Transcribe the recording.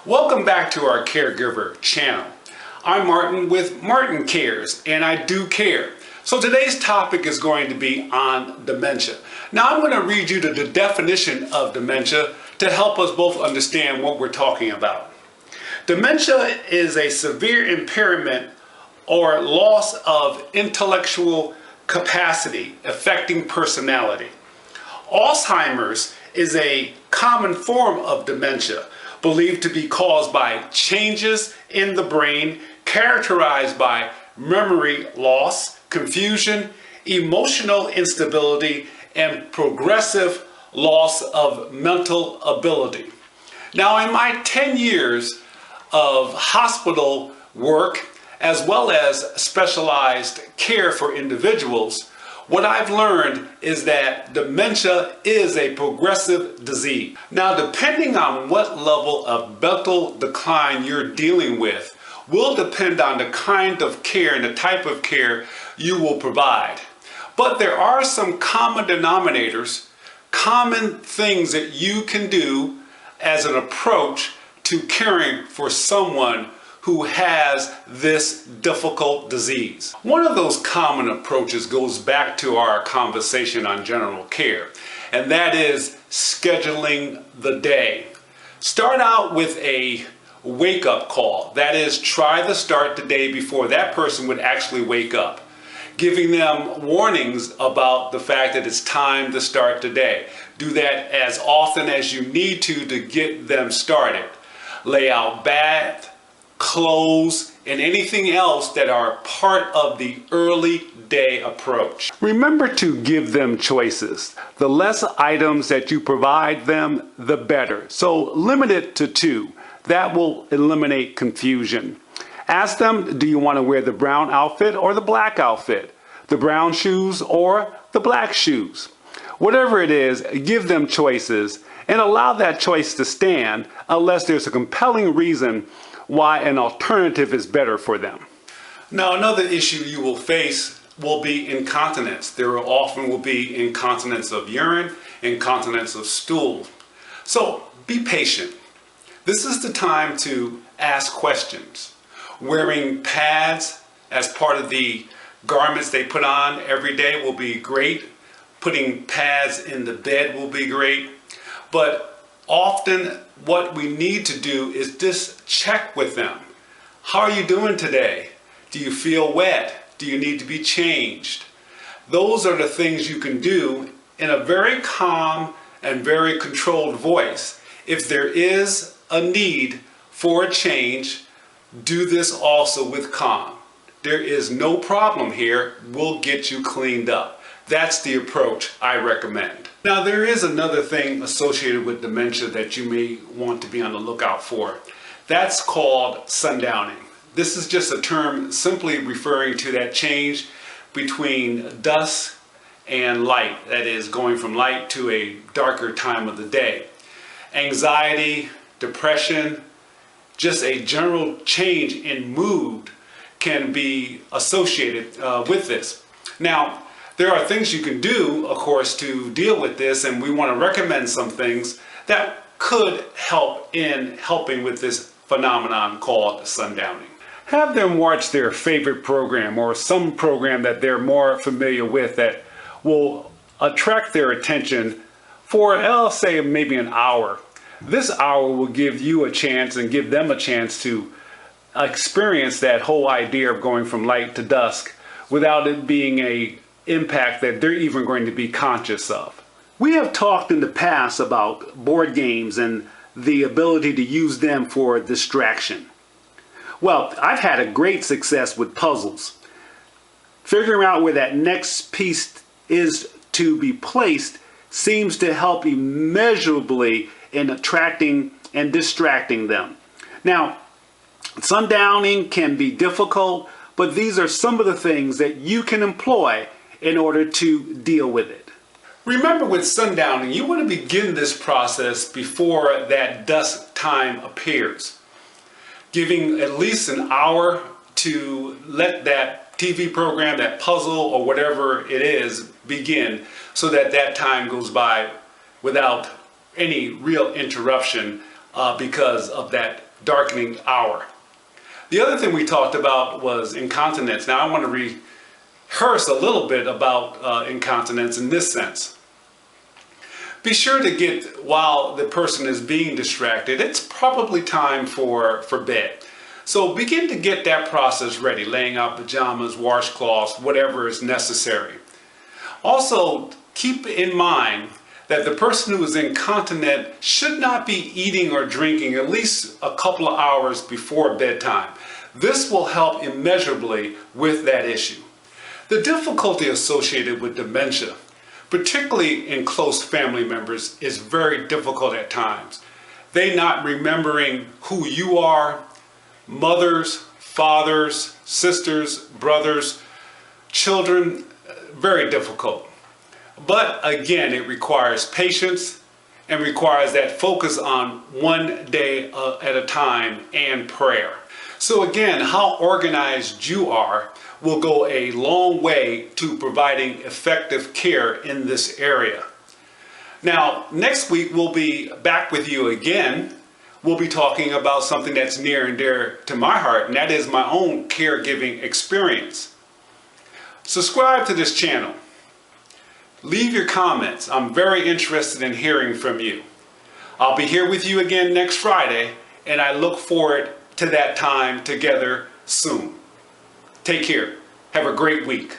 Welcome back to our Caregiver channel. I'm Martin with Martin Cares, and I do care. So today's topic is going to be on dementia. Now I'm going to read you the definition of dementia to help us both understand what we're talking about. Dementia is a severe impairment or loss of intellectual capacity affecting personality. Alzheimer's is a common form of dementia, believed to be caused by changes in the brain characterized by memory loss, confusion, emotional instability, and progressive loss of mental ability. Now, in my 10 years of hospital work, as well as specialized care for individuals, what I've learned is that dementia is a progressive disease. Now, depending on what level of mental decline you're dealing with will depend on the kind of care and the type of care you will provide. But there are some common denominators, common things that you can do as an approach to caring for someone who has this difficult disease. One of those common approaches goes back to our conversation on general care, and that is scheduling the day. Start out with a wake-up call. That is, try to start the day before that person would actually wake up, giving them warnings about the fact that it's time to start the day. Do that as often as you need to get them started. Lay out bath, clothes, and anything else that are part of the early day approach. Remember to give them choices. The less items that you provide them, the better. So limit it to 2. That will eliminate confusion. Ask them, do you want to wear the brown outfit or the black outfit? The brown shoes or the black shoes? Whatever it is, give them choices and allow that choice to stand unless there's a compelling reason why an alternative is better for them. Now, another issue you will face will be incontinence. There often will be incontinence of urine, incontinence of stool. So be patient. This is the time to ask questions. Wearing pads as part of the garments they put on every day will be great. Putting pads in the bed will be great. But often what we need to do is just check with them. How are you doing today? Do you feel wet? Do you need to be changed? Those are the things you can do in a very calm and very controlled voice. If there is a need for a change, do this also with calm. There is no problem here. We'll get you cleaned up. That's the approach I recommend. Now, there is another thing associated with dementia that you may want to be on the lookout for. That's called sundowning. This is just a term simply referring to that change between dusk and light. That is, going from light to a darker time of the day. Anxiety, depression, just a general change in mood can be associated with this. Now, there are things you can do, of course, to deal with this, and we want to recommend some things that could help in helping with this phenomenon called sundowning. Have them watch their favorite program or some program that they're more familiar with that will attract their attention for, I'll say, maybe an hour. This hour will give you a chance and give them a chance to experience that whole idea of going from light to dusk without it being a impact that they're even going to be conscious of. We have talked in the past about board games and the ability to use them for distraction. Well, I've had a great success with puzzles. Figuring out where that next piece is to be placed seems to help immeasurably in attracting and distracting them. Now, sundowning can be difficult, but these are some of the things that you can employ in order to deal with it. Remember, with sundowning, you want to begin this process before that dusk time appears, giving at least an hour to let that TV program, that puzzle, or whatever it is begin, so that that time goes by without any real interruption because of that darkening hour. The other thing we talked about was incontinence. Now I want to rehearse a little bit about incontinence in this sense. Be sure to get, while the person is being distracted, it's probably time for bed. So begin to get that process ready, laying out pajamas, washcloths, whatever is necessary. Also, keep in mind that the person who is incontinent should not be eating or drinking at least a couple of hours before bedtime. This will help immeasurably with that issue. The difficulty associated with dementia, particularly in close family members, is very difficult at times. They not remembering who you are, mothers, fathers, sisters, brothers, children, very difficult. But again, it requires patience and requires that focus on one day at a time and prayer. So again, how organized you are will go a long way to providing effective care in this area. Now, next week we'll be back with you again. We'll be talking about something that's near and dear to my heart, and that is my own caregiving experience. Subscribe to this channel. Leave your comments. I'm very interested in hearing from you. I'll be here with you again next Friday, and I look forward to that time together soon. Take care. Have a great week.